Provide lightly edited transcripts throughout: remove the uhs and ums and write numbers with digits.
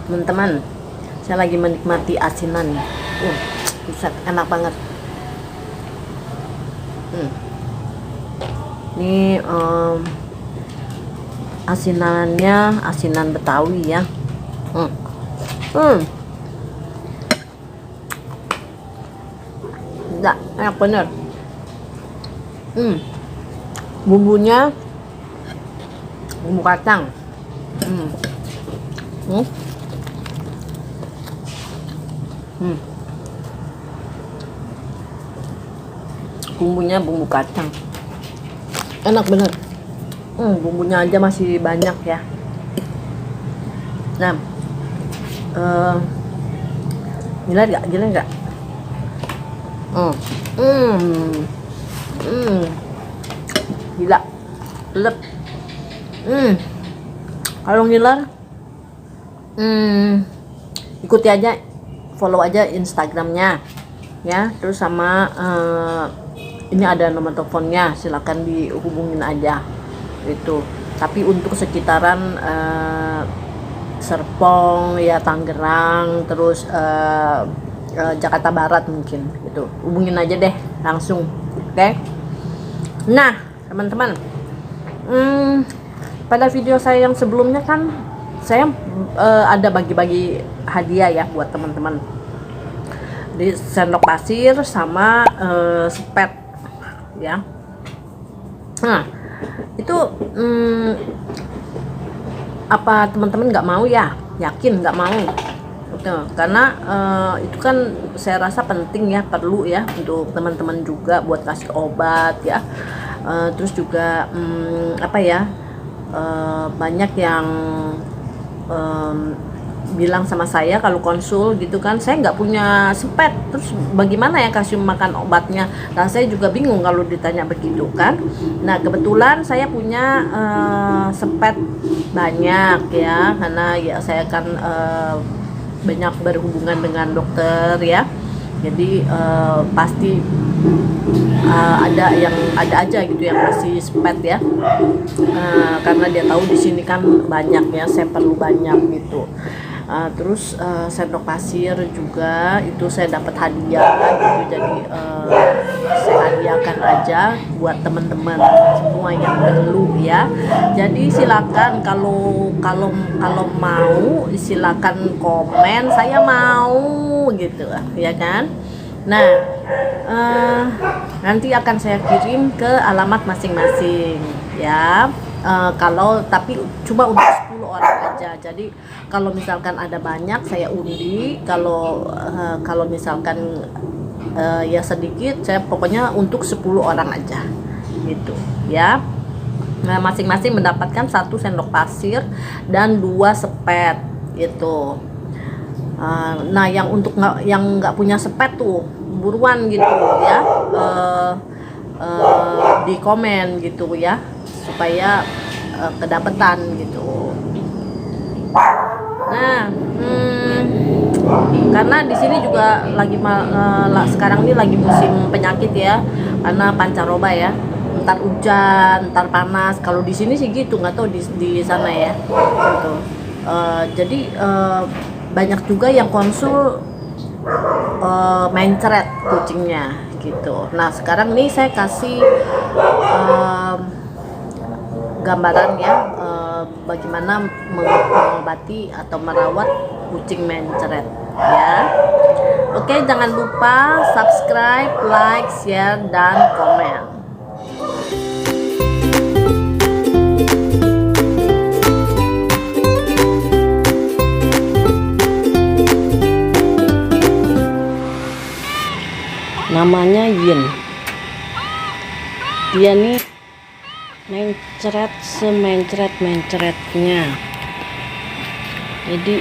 Teman-teman, saya lagi menikmati asinan nih. Buset, enak banget. Ini asinannya asinan Betawi ya. Enggak, enak bener. Bumbunya bumbu kacang. Bumbunya bumbu kacang, enak bener. Bumbunya aja masih banyak ya. Nah, gila nggak? Gila, lep. Kalau ngiler, ikuti aja, follow aja Instagramnya ya. Terus sama ini ada nomor teleponnya, silakan dihubungin aja itu. Tapi untuk sekitaran Serpong ya, Tangerang, terus Jakarta Barat mungkin gitu, hubungin aja deh langsung, oke? Nah teman-teman, pada video saya yang sebelumnya kan saya ada bagi-bagi hadiah ya buat teman-teman, di sendok pasir sama sepet ya. Nah itu apa teman-teman nggak mau ya? Yakin nggak mau? Karena itu kan saya rasa penting ya, perlu ya untuk teman-teman juga buat kasih obat ya. Terus juga apa ya, banyak yang bilang sama saya kalau konsul gitu kan, saya nggak punya sepet, terus bagaimana ya kasih makan obatnya. Nah saya juga bingung kalau ditanya begitu kan. Nah kebetulan saya punya sepet banyak ya, karena ya saya kan banyak berhubungan dengan dokter ya, jadi pasti ada aja gitu yang masih sepet ya, karena dia tahu di sini kan banyak ya, saya perlu banyak gitu. Terus sendok pasir juga itu saya dapat hadiah gitu, jadi saya hadiahkan aja buat teman-teman semua yang perlu ya. Jadi silakan kalau mau silakan komen, saya mau gitu ya kan. Nah nanti akan saya kirim ke alamat masing-masing ya. Kalau tapi cuma untuk 10 orang aja. Jadi kalau misalkan ada banyak saya undi, kalau misalkan ya sedikit, saya pokoknya untuk 10 orang aja gitu ya. Nah masing-masing mendapatkan 1 sendok pasir dan 2 sepet gitu. Nah yang untuk yang nggak punya sepet tuh buruan gitu ya, di komen gitu ya, supaya kedapetan gitu. Nah karena di sini juga lagi sekarang ini lagi musim penyakit ya, karena pancaroba ya, ntar hujan ntar panas. Kalau di sini sih gitu, nggak tahu di sana ya gitu. Jadi banyak juga yang konsul mencret kucingnya gitu. Nah sekarang nih saya kasih gambaran ya, bagaimana mengobati atau merawat kucing mencret ya. Oke, jangan lupa subscribe, like, share, dan komen. Namanya Yin. Dia nih mencret semencret-mencretnya. Jadi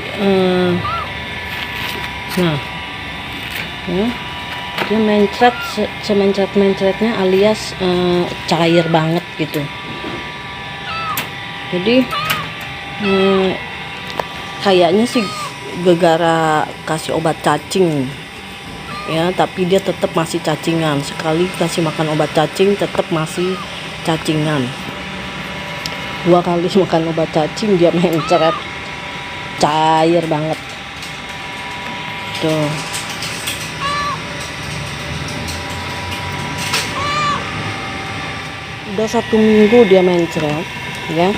dia mencret semencret-mencretnya alias cair banget gitu. Jadi kayaknya sih gara-gara kasih obat cacing ya, tapi dia tetap masih cacingan. Sekali kasih makan obat cacing tetap masih cacingan. 2 kali makan obat cacing dia mencret cair banget tuh. Udah 1 minggu dia mencret ya.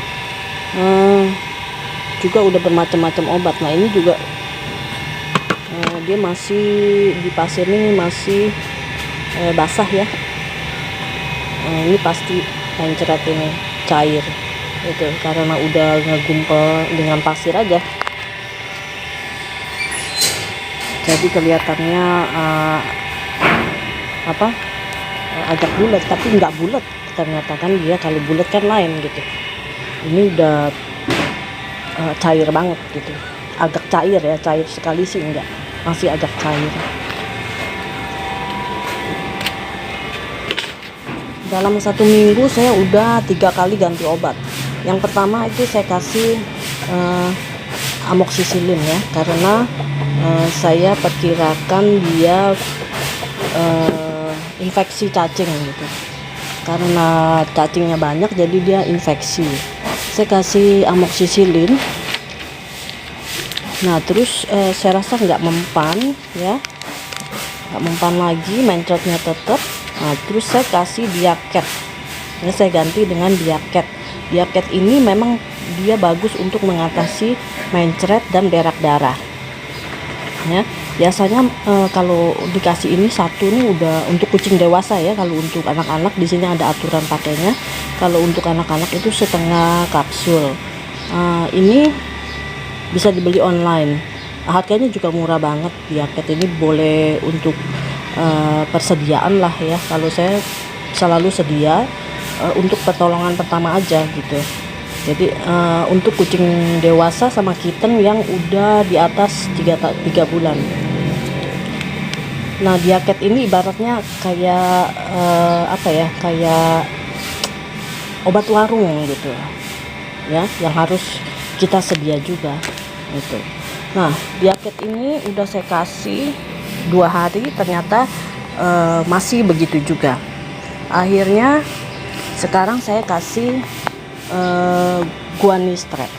Juga udah bermacam-macam obat. Nah ini juga dia masih di pasir ini masih basah ya. Ini pasti mencret ini cair itu karena udah ngegumpal dengan pasir aja, jadi kelihatannya agak bulat, tapi nggak bulat ternyata kan dia. Kalau bulat kan lain gitu, ini udah cair banget gitu, agak cair ya, cair sekali sih enggak, masih agak cair. Dalam 1 minggu saya udah 3 kali ganti obat. Yang pertama itu saya kasih amoksisilin ya, karena saya perkirakan dia infeksi cacing gitu, karena cacingnya banyak jadi dia infeksi. Saya kasih amoksisilin. Nah terus saya rasa nggak mempan ya, nggak mempan lagi, mencretnya tetap. Nah terus saya kasih Diaket ya, saya ganti dengan Diaket. Diaket ini memang dia bagus untuk mengatasi mencret dan berak darah ya. Biasanya kalau dikasih ini satu nih udah untuk kucing dewasa ya. Kalau untuk anak-anak di sini ada aturan pakainya. Kalau untuk anak-anak itu setengah kapsul. Ini bisa dibeli online, harganya juga murah banget. Diaket ini boleh untuk persediaan lah ya. Kalau saya selalu sedia untuk pertolongan pertama aja gitu. Jadi untuk kucing dewasa sama kitten yang udah di atas 3 bulan. Nah Diaket ini ibaratnya kayak kayak obat warung gitu ya, yang harus kita sedia juga gitu. Nah Diaket ini udah saya kasih 2 hari, ternyata masih begitu juga. Akhirnya sekarang saya kasih Guanistrep.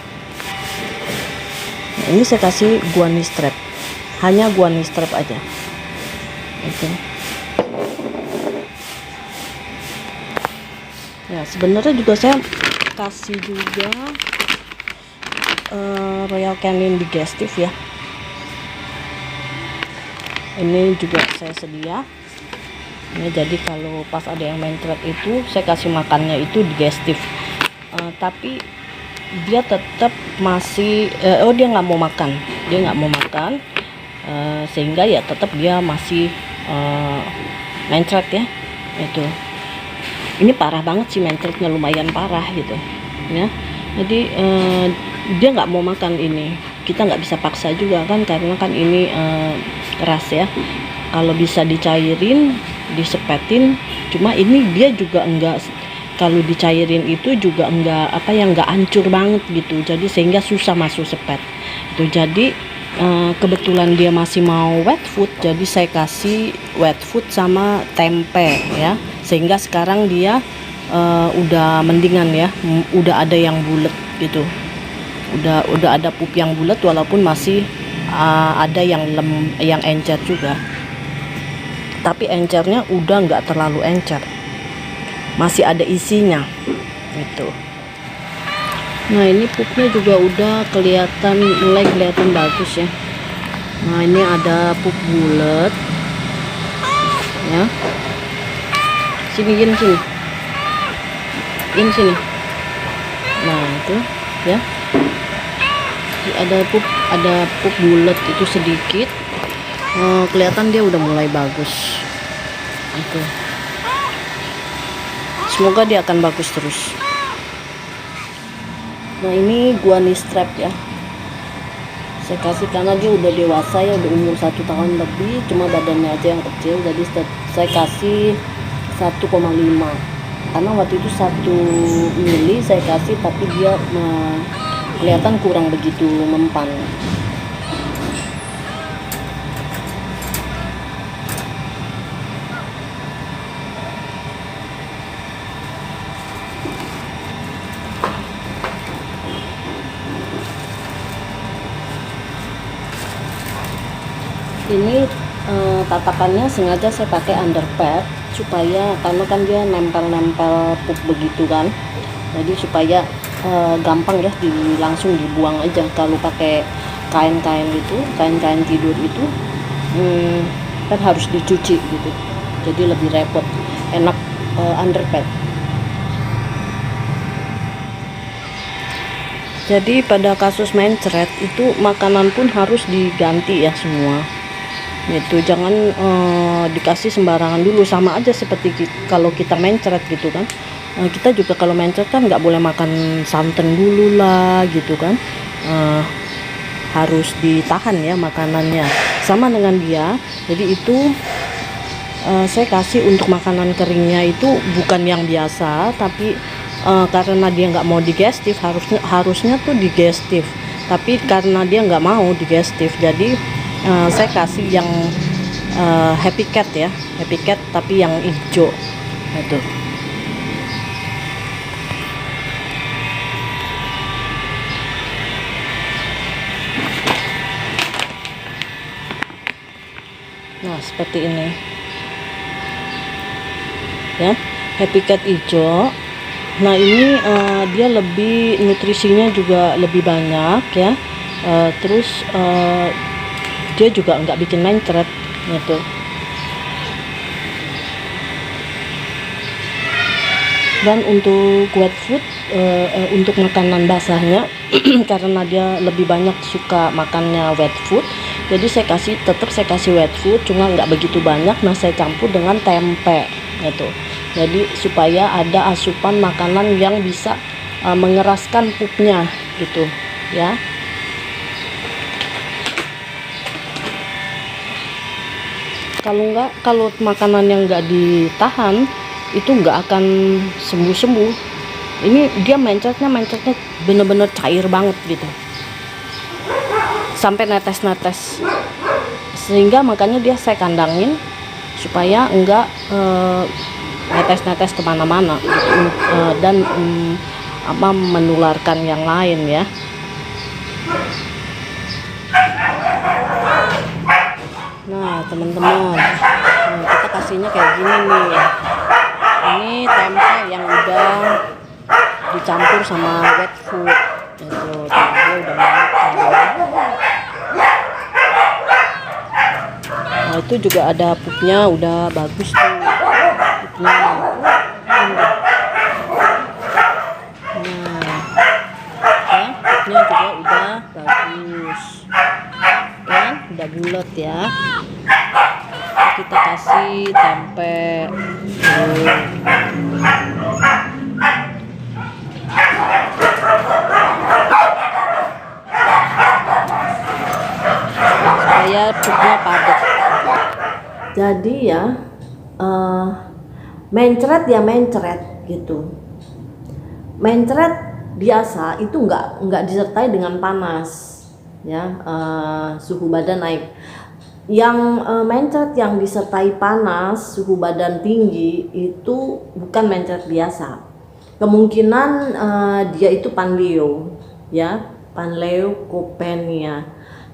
Nah, ini saya kasih Guanistrep, hanya Guanistrep aja. Oke. Ya sebenarnya juga saya kasih juga Royal Canin Digestif ya. Ini juga saya sedia ya, jadi kalau pas ada yang mencret itu saya kasih makannya itu digestif. Tapi dia tetap masih dia nggak mau makan, sehingga ya tetap dia masih mencret ya itu. Ini parah banget sih, mencretnya lumayan parah gitu ya. Jadi dia nggak mau makan ini, kita nggak bisa paksa juga kan, karena kan ini keras ya. Kalau bisa dicairin, disepetin, cuma ini dia juga enggak, kalau dicairin itu juga enggak enggak hancur banget gitu, jadi sehingga susah masuk sepet itu. Jadi kebetulan dia masih mau wet food, jadi saya kasih wet food sama tempe ya, sehingga sekarang dia udah mendingan ya, udah ada yang bulat gitu, udah ada pup yang bulat, walaupun masih ada yang encer juga, tapi encernya udah nggak terlalu encer, masih ada isinya gitu. Nah ini pupnya juga udah mulai kelihatan bagus ya. Nah ini ada pup bulat ya, sini. Nah itu ya, ada pup bulat itu sedikit, kelihatan dia udah mulai bagus itu. Semoga dia akan bagus terus. Nah ini Guanistrep ya, saya kasih karena dia udah dewasa ya, udah umur 1 tahun lebih, cuma badannya aja yang kecil, jadi saya kasih 1,5, karena waktu itu 1 mili saya kasih, tapi dia kelihatan kurang begitu mempan. Ini tatakannya sengaja saya pakai underpad supaya, karena kan dia nempel-nempel pup begitu kan, jadi supaya gampang ya, langsung dibuang aja. Kalau pakai kain-kain itu, kain-kain tidur itu kan harus dicuci gitu, jadi lebih repot. Enak underpad. Jadi pada kasus mencret itu makanan pun harus diganti ya semua. Itu jangan dikasih sembarangan dulu, sama aja seperti kalau kita mencret gitu kan. Kita juga kalau mencret kan nggak boleh makan santan dulu lah gitu kan. Harus ditahan ya makanannya, sama dengan dia. Jadi itu saya kasih untuk makanan keringnya itu bukan yang biasa, tapi karena dia nggak mau digestif, harusnya tuh digestif, tapi karena dia nggak mau digestif, jadi saya kasih yang Happy Cat ya, Happy Cat tapi yang hijau itu. Nah seperti ini ya, Happy Cat hijau. Nah ini dia lebih, nutrisinya juga lebih banyak ya, terus dia juga nggak bikin mencret gitu. Dan untuk wet food, untuk makanan basahnya karena dia lebih banyak suka makannya wet food, jadi tetap saya kasih wet food, cuma nggak begitu banyak. Nah saya campur dengan tempe gitu, jadi supaya ada asupan makanan yang bisa mengeraskan pupnya gitu ya. Kalau makanan yang nggak ditahan itu nggak akan sembuh-sembuh. Ini dia mencretnya bener-bener cair banget gitu, sampai netes-netes, sehingga makanya saya kandangin supaya enggak netes-netes kemana-mana gitu, dan menularkan yang lain ya. Nah teman-teman, kita kasihnya kayak gini nih. Ini tempe yang udah dicampur sama wet food itu, dia udah matang. Nah itu juga ada pupnya, udah bagus tuh pupnya. Nah ya, pupnya juga udah bagus kan, udah bulat ya. Kita kasih tempe supaya pupnya padat. Jadi ya mencret ya mencret gitu. Mencret biasa itu nggak disertai dengan panas ya, suhu badan naik. Yang mencret yang disertai panas, suhu badan tinggi, itu bukan mencret biasa. Kemungkinan dia itu panleo ya, panleukopenia.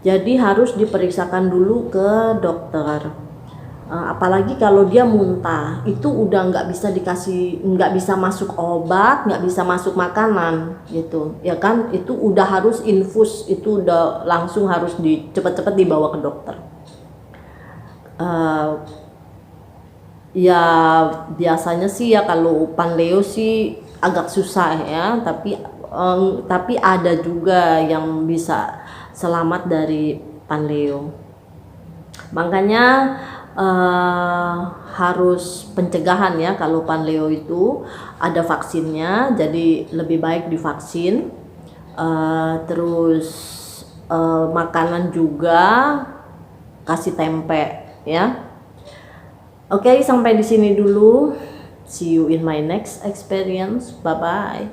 Jadi harus diperiksakan dulu ke dokter. Apalagi kalau dia muntah, itu udah nggak bisa masuk obat, nggak bisa masuk makanan gitu ya kan. Itu udah harus infus, itu udah langsung harus cepet-cepet dibawa ke dokter. Ya biasanya sih ya kalau panleo sih agak susah ya, tapi ada juga yang bisa selamat dari panleo. Makanya harus pencegahan ya. Kalau panleo itu ada vaksinnya, jadi lebih baik divaksin. Terus makanan juga kasih tempe ya. Oke, sampai di sini dulu. See you in my next experience. Bye bye.